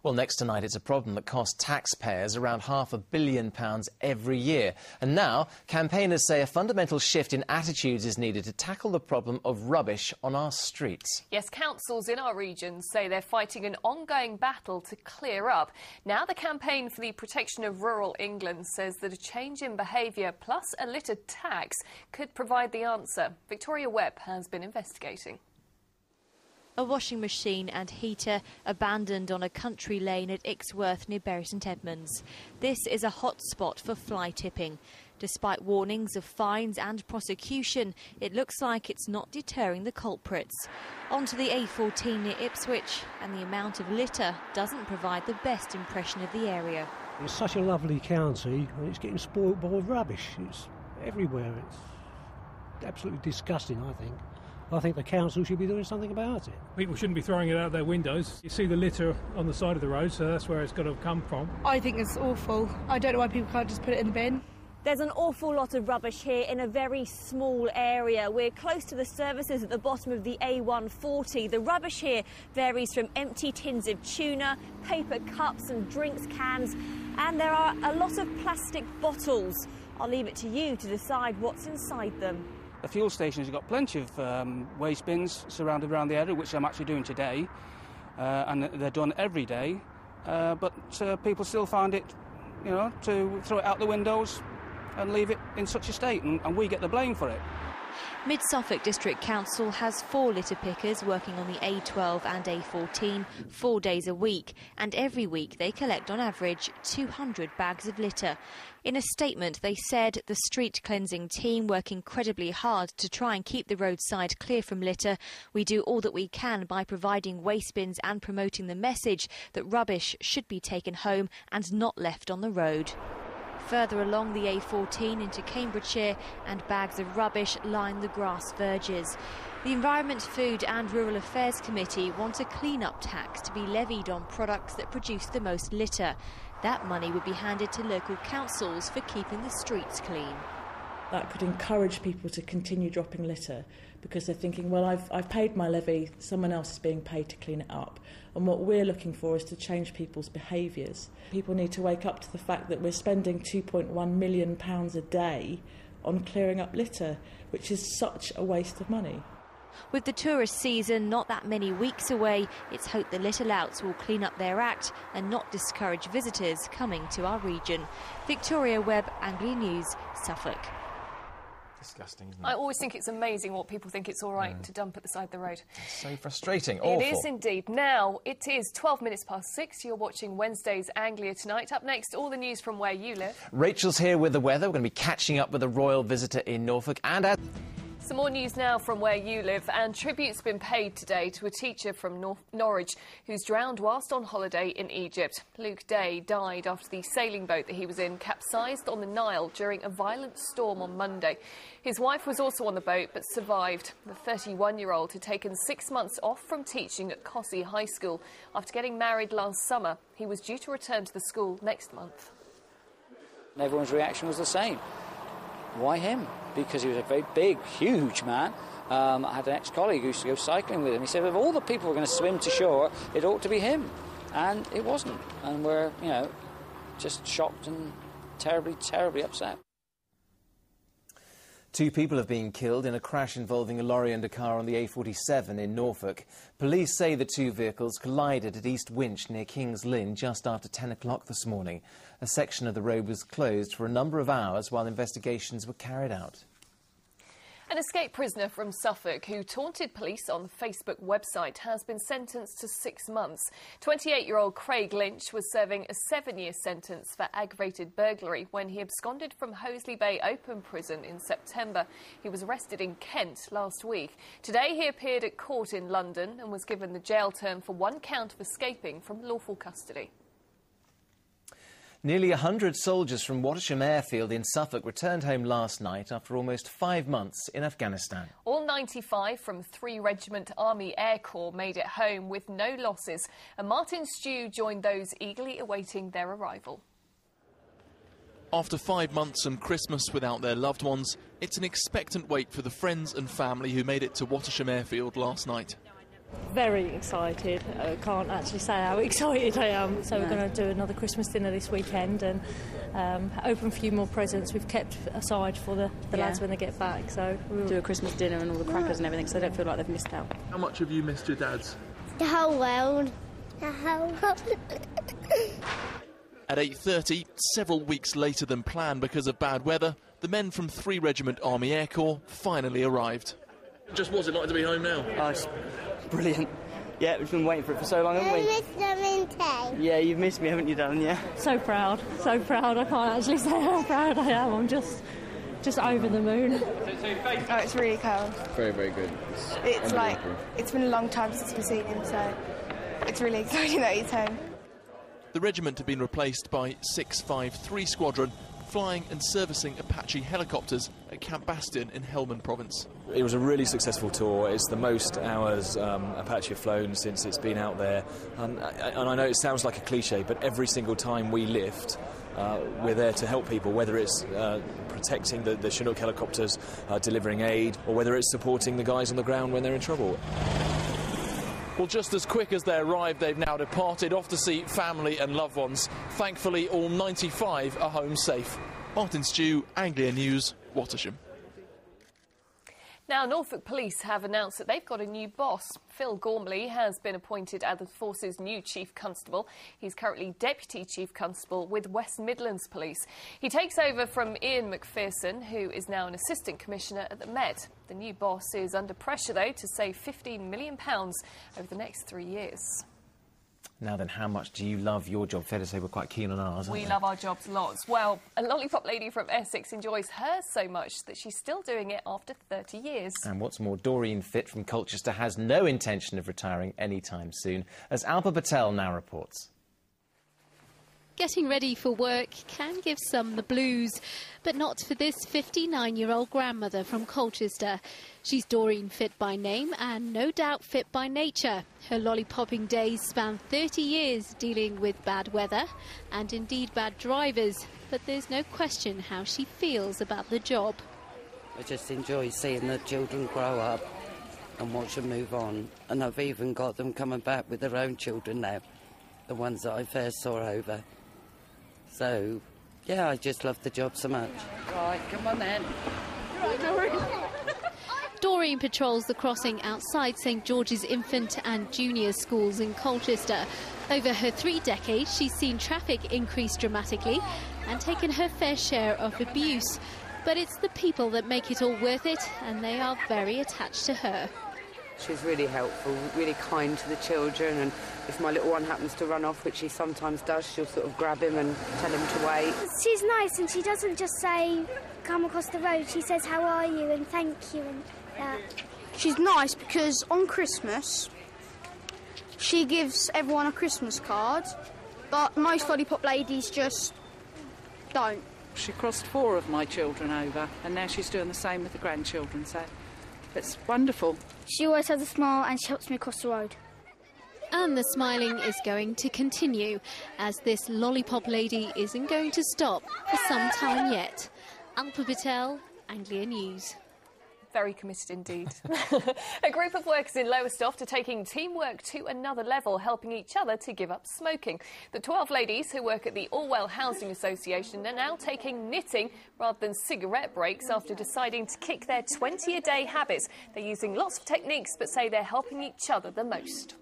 Well, next tonight, it's a problem that costs taxpayers around £500 million every year. And now, campaigners say a fundamental shift in attitudes is needed to tackle the problem of rubbish on our streets. Yes, councils in our region say they're fighting an ongoing battle to clear up. Now the Campaign for the Protection of Rural England says that a change in behaviour plus a litter tax could provide the answer. Victoria Webb has been investigating. A washing machine and heater abandoned on a country lane at Ixworth near Bury St Edmunds. This is a hot spot for fly tipping. Despite warnings of fines and prosecution, it looks like it's not deterring the culprits. Onto the A14 near Ipswich, and the amount of litter doesn't provide the best impression of the area. It's such a lovely county and it's getting spoilt by rubbish. It's everywhere. It's absolutely disgusting, I think. I think the council should be doing something about it. People shouldn't be throwing it out their windows. You see the litter on the side of the road, so that's where it's got to come from. I think it's awful. I don't know why people can't just put it in the bin. There's an awful lot of rubbish here in a very small area. We're close to the services at the bottom of the A140. The rubbish here varies from empty tins of tuna, paper cups and drinks cans, and there are a lot of plastic bottles. I'll leave it to you to decide what's inside them. The fuel stations have got plenty of waste bins surrounded around the area, which I'm actually doing today, and they're done every day. But people still find it, you know, to throw it out the windows and leave it in such a state, and we get the blame for it. Mid-Suffolk District Council has 4 litter pickers working on the A12 and A14 4 days a week, and every week they collect on average 200 bags of litter. In a statement, they said the street cleansing team work incredibly hard to try and keep the roadside clear from litter. We do all that we can by providing waste bins and promoting the message that rubbish should be taken home and not left on the road. Further along the A14 into Cambridgeshire, and bags of rubbish line the grass verges. The Environment, Food and Rural Affairs Committee want a clean-up tax to be levied on products that produce the most litter. That money would be handed to local councils for keeping the streets clean. That could encourage people to continue dropping litter, because they're thinking, well, I've paid my levy, someone else is being paid to clean it up. And what we're looking for is to change people's behaviours. People need to wake up to the fact that we're spending £2.1 million a day on clearing up litter, which is such a waste of money. With the tourist season not that many weeks away, it's hoped the litter louts will clean up their act and not discourage visitors coming to our region. Victoria Webb, Anglia News, Suffolk. Disgusting, isn't it? I always think it's amazing what people think it's all right to dump at the side of the road. It's so frustrating. Awful. It is indeed. Now, it is 12 minutes past 6. You're watching Wednesday's Anglia Tonight. Up next, all the news from where you live. Rachel's here with the weather. We're going to be catching up with a royal visitor in Norfolk and... Some more news now from where you live, and tribute's been paid today to a teacher from Norwich who's drowned whilst on holiday in Egypt. Luke Day died after the sailing boat that he was in capsized on the Nile during a violent storm on Monday. His wife was also on the boat but survived. The 31-year-old had taken 6 months off from teaching at Costessey High School after getting married last summer. He was due to return to the school next month. Everyone's reaction was the same. Why him? Because he was a very big, huge man. I had an ex-colleague who used to go cycling with him. He said, of all the people who are going to swim to shore, it ought to be him. And it wasn't. And we're, you know, just shocked and terribly, terribly upset. 2 people have been killed in a crash involving a lorry and a car on the A47 in Norfolk. Police say the 2 vehicles collided at East Winch near King's Lynn just after 10 o'clock this morning. A section of the road was closed for a number of hours while investigations were carried out. An escaped prisoner from Suffolk who taunted police on the Facebook website has been sentenced to 6 months. 28-year-old Craig Lynch was serving a 7-year sentence for aggravated burglary when he absconded from Hoseley Bay Open Prison in September. He was arrested in Kent last week. Today he appeared at court in London and was given the jail term for 1 count of escaping from lawful custody. Nearly 100 soldiers from Wattisham airfield in Suffolk returned home last night after almost 5 months in Afghanistan. All 95 from 3 Regiment Army Air Corps made it home with no losses, and Martin Stew joined those eagerly awaiting their arrival. After 5 months and Christmas without their loved ones, it's an expectant wait for the friends and family who made it to Wattisham airfield last night. Very excited. I can't actually say how excited I am. So we're going to do another Christmas dinner this weekend and open a few more presents we've kept aside for the lads when they get back. So we'll do a Christmas dinner and all the crackers and everything, so they don't feel like they've missed out. How much have you missed your dads? The whole world. The whole world. At 8:30, several weeks later than planned because of bad weather, the men from 3 Regiment Army Air Corps finally arrived. Just what's it like to be home now? Oh, it's brilliant. Yeah, we've been waiting for it for so long, haven't we? I missed them in day. Yeah, you've missed me, haven't you, Darren? Yeah. So proud, so proud. I can't actually say how proud I am. I'm just over the moon. Oh, it's really cold. Very, very good. It's like, it's been a long time since we've seen him, so it's really exciting that he's home. The regiment had been replaced by 653 Squadron, flying and servicing Apache helicopters at Camp Bastion in Helmand Province. It was a really successful tour. It's the most hours Apache have flown since it's been out there. And I know it sounds like a cliche, but every single time we lift, we're there to help people, whether it's protecting the Chinook helicopters, delivering aid, or whether it's supporting the guys on the ground when they're in trouble. Well, just as quick as they arrived, they've now departed off to see family and loved ones. Thankfully, all 95 are home safe. Martin Stew, Anglia News, Wattisham. Now, Norfolk Police have announced that they've got a new boss. Phil Gormley has been appointed as the force's new Chief Constable. He's currently Deputy Chief Constable with West Midlands Police. He takes over from Ian McPherson, who is now an Assistant Commissioner at the Met. The new boss is under pressure, though, to save £15 million over the next 3 years. Now then, how much do you love your job? Fair to say we're quite keen on ours, aren't We love our jobs lots. Well, a lollipop lady from Essex enjoys hers so much that she's still doing it after 30 years. And what's more, Doreen Fitt from Colchester has no intention of retiring anytime soon, as Alpa Patel now reports. Getting ready for work can give some the blues, but not for this 59-year-old grandmother from Colchester. She's Doreen Fitt by name and no doubt fit by nature. Her lollipopping days span 30 years dealing with bad weather and indeed bad drivers, but there's no question how she feels about the job. I just enjoy seeing the children grow up and watch them move on, and I've even got them coming back with their own children now, the ones that I first saw over. So, yeah, I just love the job so much. Right, come on then. Right, Doreen. Doreen patrols the crossing outside St George's Infant and Junior Schools in Colchester. Over her 3 decades, she's seen traffic increase dramatically and taken her fair share of abuse. But it's the people that make it all worth it, and they are very attached to her. She's really helpful, really kind to the children, and if my little one happens to run off, which she sometimes does, she'll sort of grab him and tell him to wait. She's nice, and she doesn't just say, come across the road, she says, how are you, and thank you, and that. She's nice because on Christmas, she gives everyone a Christmas card, but most lollipop ladies just don't. She crossed 4 of my children over, and now she's doing the same with the grandchildren, so it's wonderful. She always has a smile and she helps me across the road. And the smiling is going to continue, as this lollipop lady isn't going to stop for some time yet. Alpa Patel, Anglia News. Very committed indeed. A group of workers in Lowestoft are taking teamwork to another level, helping each other to give up smoking. The 12 ladies who work at the Orwell Housing Association are now taking knitting rather than cigarette breaks after deciding to kick their 20-a-day habits. They're using lots of techniques but say they're helping each other the most.